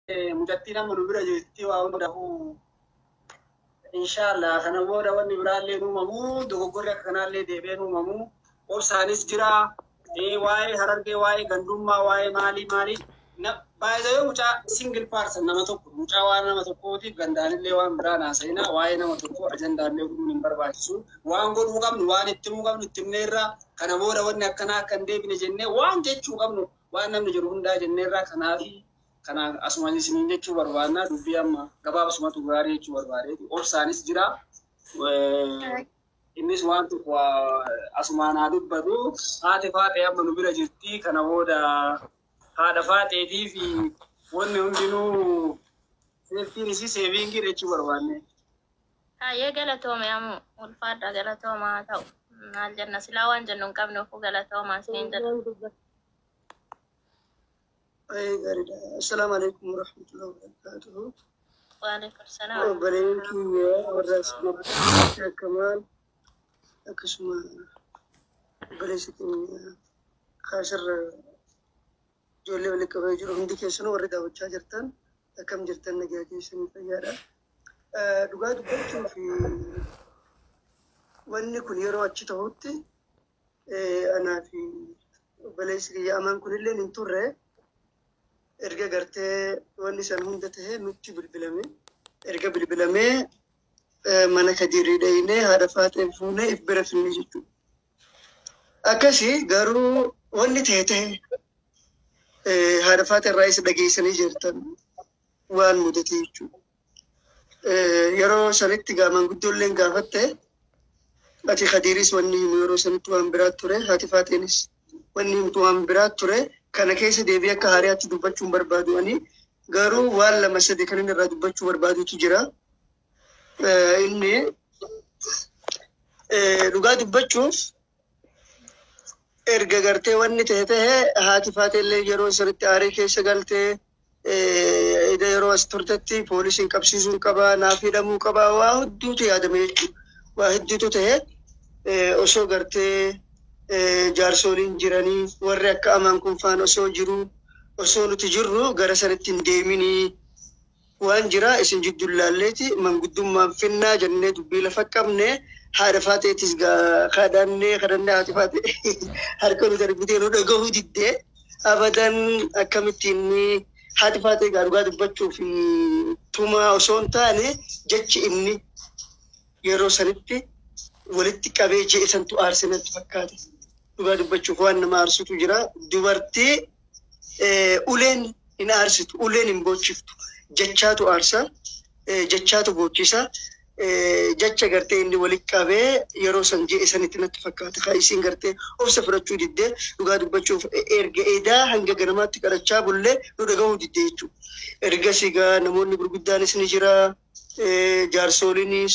مجتنا من برا جتي وأمره إن شاء الله أنا بورا واني برالي نومامو دوغورا كنالي ديبينو مامو وسانيس جرا واي هررجي واي غندوما واي مالي بايدا يو مچا سنجل بارسن نما توكو مچا وانا نما توكو تي غندان لي وان برانا سينا واي نما توكو اجندا لي نمبر باشو وان غو مغم وان اتمو غم تمنيرا كانا بورا واني كنا كان ديبني جنة وان جيتشو غم وان نم نجروندا جنيرا كنا في كنا أسمعني سنين جيتشو بروانا دوبي أما غباب اسمه تغاري جيتشو برباري أور سانيس جرا و إنس وان تقوى أسمعنا دبدو عاطفات يا من نبيرة جتي كنا بودا هذا فاتي في ون عندنا سيفتي نسي سيفينغي ريتشو بروانا هاي قالتهم يا مو والفرد قالتهم ما تو الجنة سلاوان جنون كم نفو قالتهم ما سنين جنون أي غريب السلام عليكم ورحمة الله وبركاته وعليكم السلام وبركاته يا ورسنا كمان أكسما بلشتني خاشر جولي ولي كبير جرو هندي كيسنو وردا وجه جرتان كم جرتان نجاتي سن فيارا دوغا دوغا في واني كن يرو أشي تهوتي أنا في بلشتي يا أمان كن اللي ننتظر إرجع قرتة واني سنهم دته نوتي إرجع بالبلامي mana kadiri dayne hadafat fune ibra finni jitu akasi garu wanni tete hadafat rais dageysani jirtan wan mudati jitu yaro sanitti gaman gudollen gafatte ati khadiris wanni yaro sanitti wan birat ture hadafatinis wanni wan birat ture kana kayse debi akka hariyatti dubbachuu barbadu ani garu wala masadi kanin irra dubbachuu barbadu jira inni dhugaa dubbachuuf erga gartee wanni ta'e haati faatellee yeroo sirriitti aarii keessa galtee yeroo as turtetti poolisiin qabsiisuun qabaa naaf hidhamuu qabaa waa hedduutu yaadame jechuudha. Waa hedduutu ta'e osoo gartee jaarsoliin jiranii warri akka amaan kun faan osoo jiru osoo nuti jirru gara sanitti hin deeminii waan jira isin jiddulaalleeti manguddummaan finnaa jennee dubbii lafa qabne haadha faateetis kadhannee haati faate harka nu darbitee nu dhagahuu diddee abadan akkamittiin haati faatee dhugaa dubbachuuf tumaa osoo hin taane jechi inni yeroo sanitti walitti qabee jee isantu aarsinatti fakkaate dhugaa dubbachuuf waan nama aarsutu jira dubartii uleen hin aarsitu uleen hin boochiftu jechatu arsa jechatu bochisa jecha gartee inni walitti qabee yeroo san jee isanitti natti fakkaata kaayisiin gartee obsa fudhachuu diddee dhugaa dubbachuuf erga eedaa hanga ganamaatti qarachaa bullee nu dhagahuu diddee jechuudha. Ergasii gaa namoonni gurguddaanis ni jira jaarsoliinis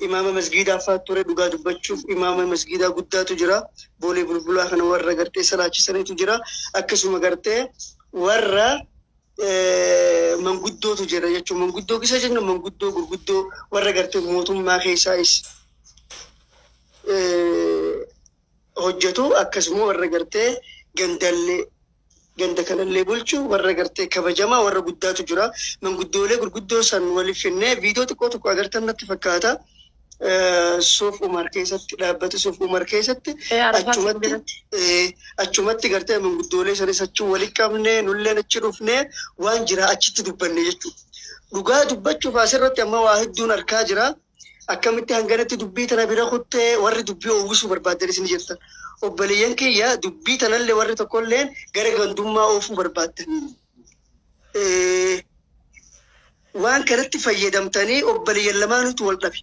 imaama masgiidaa fa'aa ture dhugaa dubbachuuf imaama masgiidaa guddaatu jira boolee bulbulaa kana warra gartee salaachisaniitu jira akkasuma gartee warra manguddootu jira jechuun manguddoo kisa jennu manguddoo gurguddoo warra gartee mootummaa keessaayis hojjetu akkasuma warra gartee ganda kanallee bulchu warra gartee kabajamaa warra guddaatu jira manguddoolee gurguddoo san waliif finnee viidiyoo xiqqoo tokko agartan natti fakkaata Suuf Umar keessatti dhaabbata Suuf Umar keessatti achumatti gartee manguddoolee sanis achuu walitti qabnee nulleen achi dhufnee waan jira achitti dubbanne jechuudha. Dhugaa dubbachuuf asirratti amma waa hedduun argaa jira. Akkamitti hanganatti dubbii tana bira kuttee warri dubbii oowwisuu barbaaddanis ni jirtan. Obboleeyyan kiyya dubbii tanallee warri tokkollee gara gandummaa oofuu barbaaddan. Waan kanatti fayyadamtanii obboleeyyan lamaanutu wal dhabe.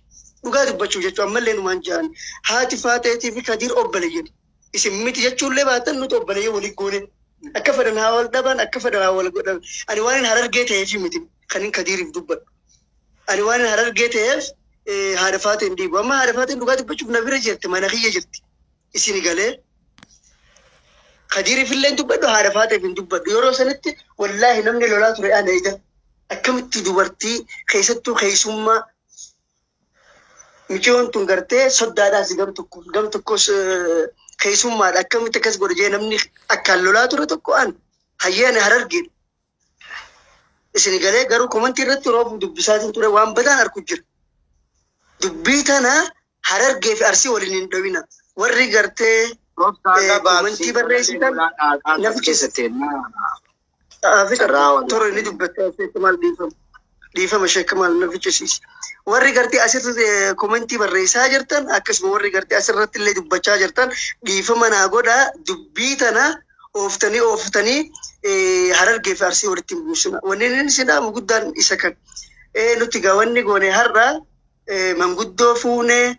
Dhugaa dubbachuuf jechuun ammallee numaan ja'an haati faateetii fi kadiir obboleeyyan isin miti jechuullee baatan nuti obboleeyyan walii goone akka fedhan haa wal dhaban akka fedhan haa wal godhan ani waan hin harargee ta'eef miti kan hin kadiiriif dubbadhu ani waan hin harargee ta'eef haadha faateen dhiibu amma haadha faateen dhugaa dubbachuuf na bira jirti mana kiyya jirti isin galee kadiiriif illee dubbadhu haadha faateef hin dubbadhu yeroo sanitti wallaahi namni lolaa ture ana ija akkamitti dubartii keessattuu keessummaa michoon tun gartee soddaadhaas gam tokkos keessummaadha akkamitti akkas godhe jee namni akkaan lolaa ture tokko an hayyaani harargeedha. isin galee garuu komantii irratti roobu dubbisaatiin ture waan badaan argu jira. Dubbii tana Harargee fi Arsii waliin hin dhawina. Warri gartee komantii barreessitan lafa keessatti toro inni dubbattee asirratti maal dhiifama sheekka maal na fichisiisi. Warri gartee asirratti komantii barreessaa jirtan akkasuma warri gartee asirratti illee dubbachaa jirtan dhiifama naa godhaa dubbii tana ooftanii Harargee fi Arsii walitti hin buusina. Wanni inni sidaamu guddaan isa kan nuti gawanni goone har'a manguddoo fuunee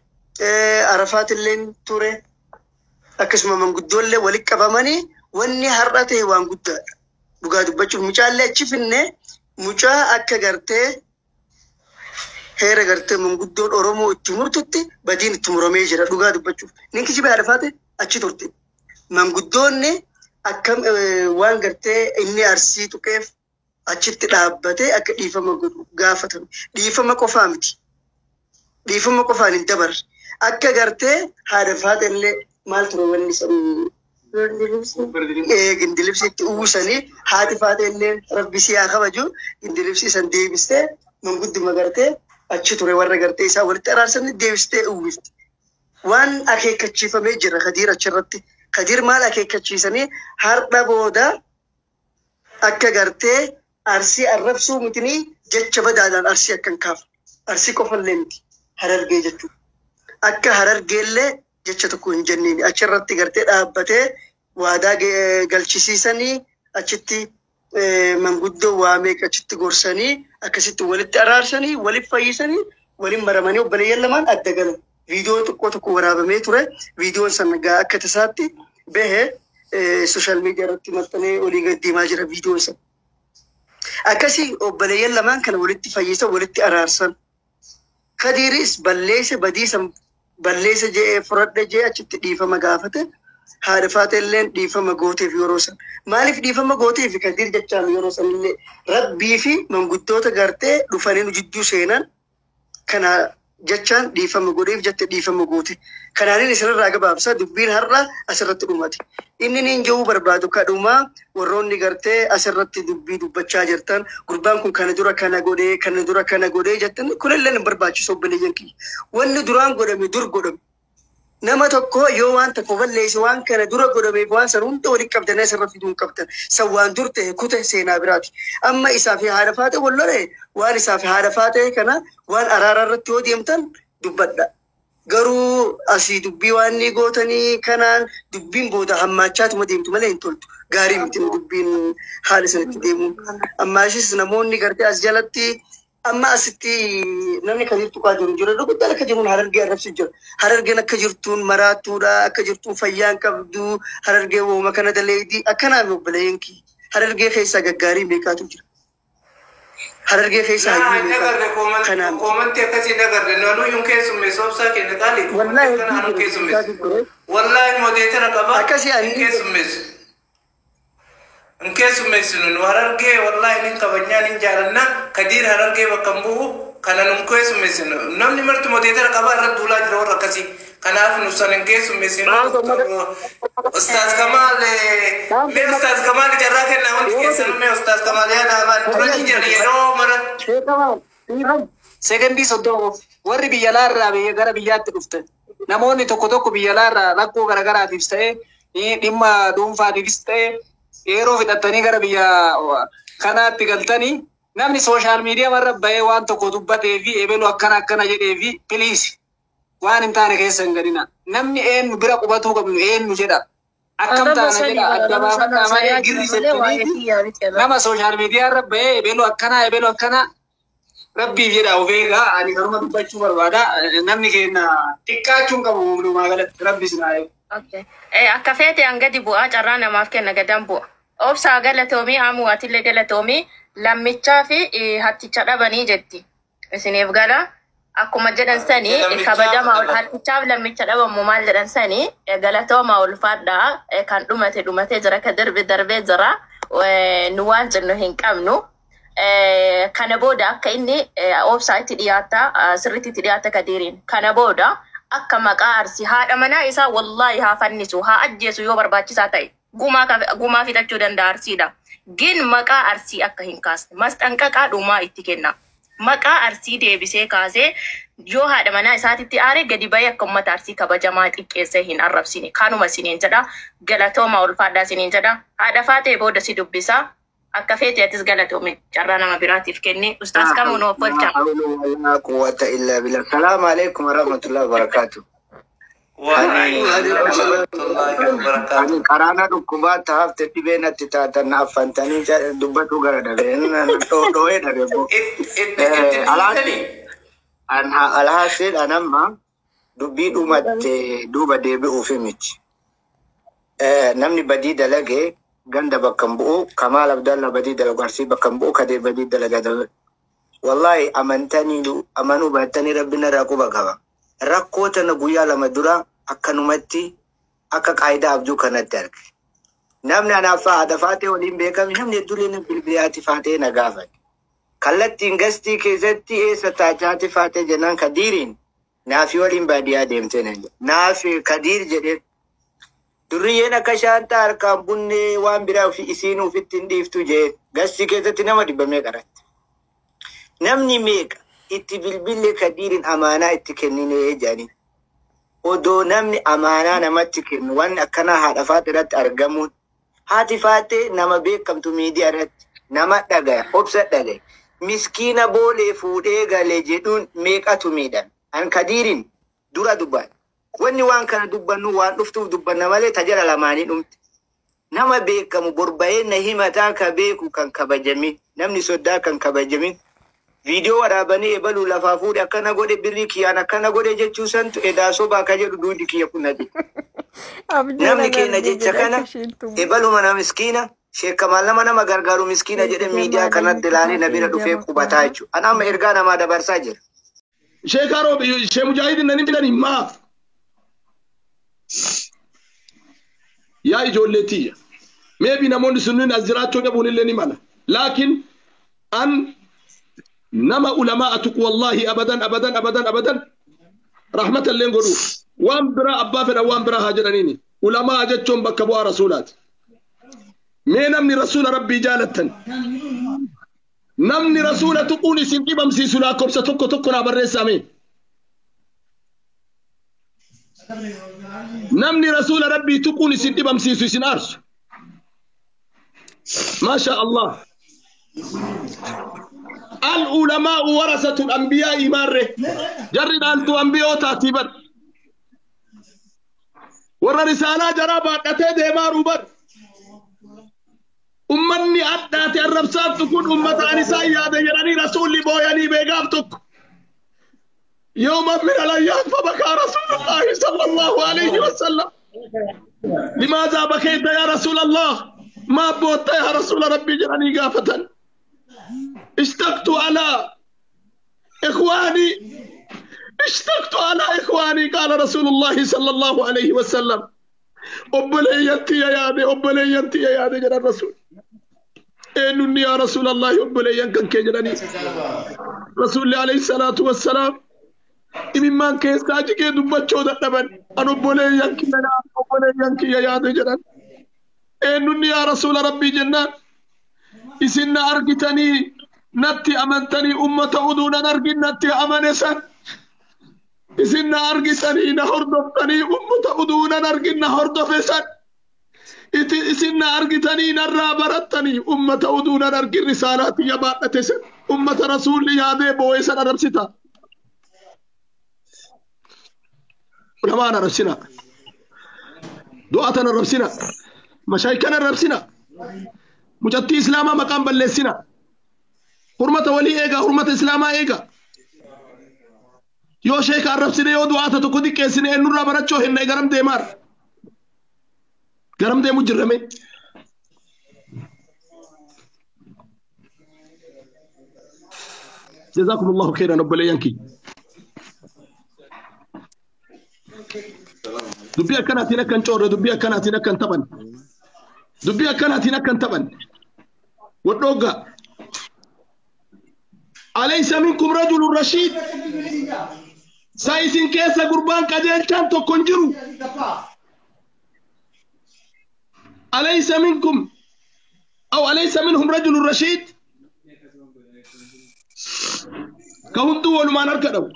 Arafaat illee ture akkasuma manguddoolee walitti qabamanii wanni har'a ta'e waan guddaadha. Dhugaa dubbachuuf mucaallee achi finne mucaa akka gartee heera gartee manguddoon Oromoo itti murtutti badiin itti muramee jira. Dhugaa dubbachuuf ninki jibee Arafaat achi turte manguddoonni akkam waan gartee inni Arsii tuqeef achitti dhaabbatee akka dhiifama godhu gaafatame. Dhiifama qofaa miti. Dhiifama qofaan hin dabarre. Akka gartee haadha faata illee maal ture wanni gindilibsiitti uwwisanii haati faata illee rabbi si haa kabaju gindilibsii san deebistee mangudduma gartee achi ture warra gartee isaa walitti araarsanii deebistee uwwifte. Waan akeekkachiifamee jira Kadiir achirratti. Kadiir maal akeekkachiisanii har'a booda akka gartee Arsii arrabsuu mitinii jecha badaadhaan Arsii akkan kaafu. Arsii qofallee miti Harargee jechuudha. Akka Harargeellee jecha tokko hin jenniin achirratti gartee dhaabbatee waadaa galchisiisanii achitti manguddoo waamee achitti gorsanii akkasitti walitti araarsanii walitti fayyisanii waliin maramanii obboleeyyan lamaan adda galan. Viidiyoo xiqqoo tokko waraabamee ture. Viidiyoon sana gaa akka tasaatti bahee sooshaal miidiyaa irratti maxxanee olii gad deemaa jira viidiyoon sana. Akkasii obboleeyyan lamaan kana walitti fayyisan walitti araarsan. Kadiiris balleessa jee fudhadha jee achitti dhiifama gaafate. Haadha faata illee dhiifama gooteef yeroo san. Maaliif dhiifama gooteef Kadiir jechaan yeroo san illee rabbii fi manguddoota gartee dhufanii nu jidduu seenan kana jechaan dhiifama godheef jette dhiifama goote. Kanaanin isinirraa gabaabsa dubbiin har'a asirratti dhumate. Inni niin jawuu barbaadu kadhumaa warroonni gartee asirratti dubbii dubbachaa jirtan gurbaan kun kana dura kana godhee jettan kunillee hin barbaachisu obboleeyyan kiyya. Wanni duraan godhame dur godhame. Nama tokko yoo waan tokko balleesse waan kana dura godhameef waan san hunda walitti qabdan asirra fiduu hin qabdan. San waan dur ta'e kute seenaa biraati. Amma isaa fi haadha faate wal lole waan isaa fi haadha faate kana waan araaraa irratti yoo deemtan dubbadha. Garuu asii dubbii waan ni gootanii kanaan dubbiin booda hammaachaatuma deemtu malee hin toltu. Gaarii miti dubbiin haala sanatti deemu. Ammaashis namoonni gartee as jalatti amma asitti namni kan jirtu kaa jiru jira. Guddaan akka jiruun Harargee arrabsi jira. Harargeen akka jirtuun maraattuudha, akka jirtuun fayyaan qabdu, Harargee wooma kana daleedii akkanaaf obboleeyyan kiyya. Harargee keessaa gaggaarii beekaatu jira. Harargee keessaa hayyuu beekaatu. Kanaaf. Komantii akkasii dagarre naannoo yuun keessummee soobsaa kenna qaali. Wallaahi modeetara qabaa. Akkasii ani Nkesumesinu Harargee wallahi nin kabanyaan hin jaalanna Kadiir Harargee bakka bu'u kana nkesumesinu namni marti modeetara qabaa irratti duulaa jira warra akkasii kanaaf nusan nkesumesinu Ustaaz Kamal jarraa kennaa wanti keessan mee Ustaaz Kamal yaada abaan turan jira yeroo mara Sekondii soddoma warri biyya alaarraa gara biyyaatti dhufte namoonni tokko biyya alaarraa rakkoo garagaraatiifis ta'ee dhimma dhuunfaatiifis ta'ee yeroo fidhattanii gara biyya kanaatti galtanii namni sooshaal miidiyaa marra bahee waan tokko dubbatee fi ebelu akkana jedhee fi piliisi waan hin taane keessa hin gadina. Namni eenyu bira qubatuu qabnu eenyu jedha. Akkam taana jedha adda baafannaa malee girri jettanii nama sooshaal miidiyaa irra bahee ebelu akkana rabbiif jedha of eegaa ani garuma dubbachuu barbaada. Namni keenya xiqqaachuun qabu walumaa galatti rabbi sinaa eegu. Akka feete hangadi bu'aa carraa namaaf kenna gadan bu'a. Obsaa galatoomii hamuu atillee galatoomii lammichaa fi hatticha dhabanii jetti. Isiniif gala akkuma jedhan sanii kabajama hattichaaf lammicha dhabamu maal jedhan sanii galatooma ulfaadhaa kan dhumatee jira ka darbee jira nu waan jennu hin qabnu. Kana booda akka inni obsaa itti dhiyaata sirriitti itti dhiyaata Kadiiriin. Kana booda akka maqaa Arsii haadha manaa isaa wallahi haa fannisu haa ajjeesu yoo barbaachisaa ta'e gumaa fixachuu danda'a arsiidha. Gin maqaa arsii akka hin kaasne masxanqaqaa dhumaa itti kenna. Maqaa arsii deebisee kaasee yoo haadha manaa isaatitti aare gadi bayee akka uummata arsii kabajamaa xiqqeessee hin arrabsine. Kanuma siniin jedha. Galatooma ulfaadhaa siniin jedha. Haadha faatee booda si dubbisaa. Akka feeteetis galatoome carraa nama biraatiif kenni. Ustaas kamuu nuuf olcha. Laa quwwata illaa billah. Salaamu alaikum warahmatullahi wabarakatuh. Ani karaana dhukkubaa taafte dhibee natti taatan affantanii dubbatu gara dhabee dho'ee dhabe boo. Alhaasil anamma dubbii dhumatte duuba deebi'uufi miti. Namni badii dalagee ganda bakka bu'u Kamaal Abdallah badii dalagu arsii bakka bu'u Kadir badii dalaga. Wallahi amantanii amanuu baatanii rabbina raquba qaba. Rakkoota na guyyaa lama dura akkanumatti akka qaayidaa abjuu kanatti arge. Namni anaaf haadha faatee waliin beekame namni hedduuleen bilbilaati faatee na gaafate. Kallattiin gastii keessatti eessa taachaati faatee jennaan Kadiiriin naafi waliin baadiyyaa deemtee nan jedhe. Naafi Kadiir jedhee durriyyeen akka shaantaa harkaan bunnee waan biraa ofii isiin ofitti hin dhiiftu jedhe gastii keessatti nama dhibbamee qaratti. Namni meeqa itti bilbille Kadiiriin amaanaa itti kennine jedhanii. Odoo namni amaanaa namatti kennu waan akkanaa haadha faatee irratti argamuun haati faatee nama beekamtu miidiyaa irratti nama dhagaya obsa dhagaya. Miskiina boolee fuudhee galee jedhuun meeqatu miidhame. An Kadiiriin dura dubban. Wanni waan kana dubbannu waan dhuftuuf dubbanna malee tajala lamaanii dhumte. Nama beekamu borba'ee na himataa ka beeku kan kabajamin. Namni soddaa kan kabajamin. Viidiyoo waraabanii ebaluu lafaa fuudhe akkana godhe birrii kiyyaan akkana godhe jechuu santu edaa sobaa ka jedhu duudi kiyya kunnati. Namni keenya jecha kana ebaluma nama miskiina. Sheekh Kamaal nama gargaaru miskiina jedhe miidiyaa kanatti ilaalee na bira dhufee qubataa jechuudha. Ani amma ergaa namaa dabarsaa jira. Sheekh Aroob, Sheekh Mujaahidin nani midhani maa? Yaa ijoolleetiyya. Meebi namoonni sunniin as jiraachuu qabuun illee ni mala. Laakiin an nama ulamaa atuq wallahi abadan rahmatallee godhu. Waan biraa abbaa fedha waan biraa haa jedhaniini. Ulamaa jechuun bakka bu'aa rasuulaati. Mee namni rasuula rabbii jaalattan namni rasuula tuquun isin dhibamsiisu lakkoofsa tokko naa barreessame. Namni rasuula rabbii tuquun isin dhibamsiisu isin aarsu. Maasha Allah. Al-ulamaa warasatul anbiyaa imaarre jarri dhaaltu anbiyootaati bar. Warra risaalaa jaraa baadhatee deemaa ruubar. Ummanni addaati arrabsaattu kun ummata anisaa yaada jedhanii rasuulli booyanii beekaaf tokko. Yooma min alayyaat fabakaa rasuulullaahi sallallahu alayhi wa sallam. Limaaza bakeeta yaa rasuulallah maa bootta yaa rasuula rabbii jedhanii gaafatan. اشتقت على إخواني قال رسول الله صلى الله عليه وسلم أبلينتي يا يادي جرى الرسول إنني يا رسول الله أبلين كان كجراني رسول الله عليه الصلاة والسلام إمام كيساجي كي دبچو دبن أن أبلين كي يا يادي جرى إنني يا رسول ربي جنان إسنا أرقتني نتي أمنتني أمة أدونا نرقي نتي أمنسا إسنا أرقتني نهردفتني أمة أدونا نرقي نهردفسا إسنا أرقتني نرابرتني أمة أدونا نرقي رسالاتي يباتتسا أمة رسول يادي بويسا نربستا رمانا ربسنا دعاتنا ربسنا مشايكنا ربسنا مجتي إسلاما مقام بلسنا حرمة ولي إيغا حرمة إسلاما إيغا يو شيخ عرب سنة يو دعاتا تو كودي كيسنة إنو را برچو هنة غرم دي مار غرم دي مجرمي جزاكم الله خيرا رب ليانكي دبيا كانت هناك نشور دبيا كانت هناك تبن دبيا كانت هناك تبن ودوغا أليس منكم رجل رشيد سايسين كيسا قربان كجيل كانتو كنجرو أليس منكم أو أليس منهم رجل رشيد كهندو ولما نركضوا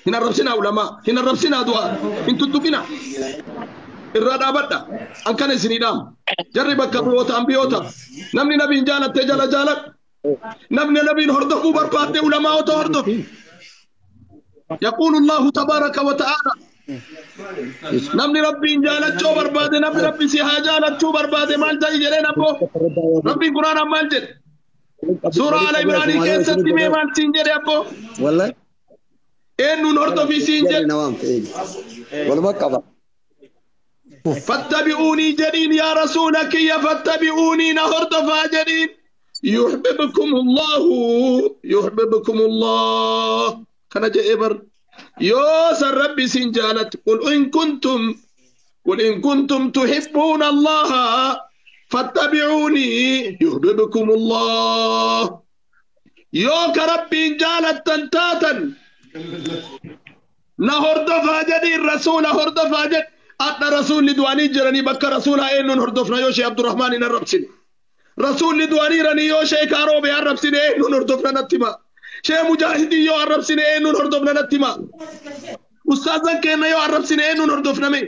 هنا ربسنا علماء هنا ربسنا دعاء انتو تكنا الرادة بدأ أن كان سنيدام جربك بيوتا أنبيوتا نمني نبي جالت تجال جالت نمني نبي هردفو برباد علماء وتهردف يقول الله تبارك وتعالى نمني ربي جالت شو برباد نمني ربي سيها جالت شو برباد مال جاي جلين أبو ربي قرآن مال جل سورة على إبراني كيسة تمي مال سنجر أبو والله إنو نهردو في سنجر والله كبا فاتبعوني جدين يا رسولك يا فاتبعوني نهرد فاجدين يحببكم الله كان جئبر يوس الرب سنجالت قل إن كنتم تحبون الله فاتبعوني يحببكم الله يوك ربي جالت تنتاتا نهرد فاجدين رسول هرد فاجد أدنى رسول لدواني جراني بك رسولها إنن هردفنا يوشي عبد الرحمن إن الربسين رسول لدواني راني يوشي كارو بي الربسين إنن هردفنا نتما شيء مجاهدي يو الربسين إنن هردفنا نتما أستاذا كينا يو الربسين إنن هردفنا مي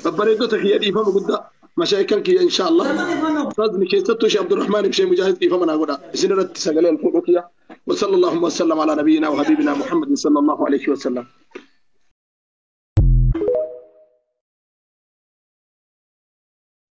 فبريدو تخيادي فما قد مشايكا كي إن شاء الله أستاذ نكيستو شي عبد الرحمن بشي مجاهدي فما نقول سنرد تساقلين فوقيا وصلى الله وسلم على نبينا وحبيبنا محمد صلى الله عليه وسلم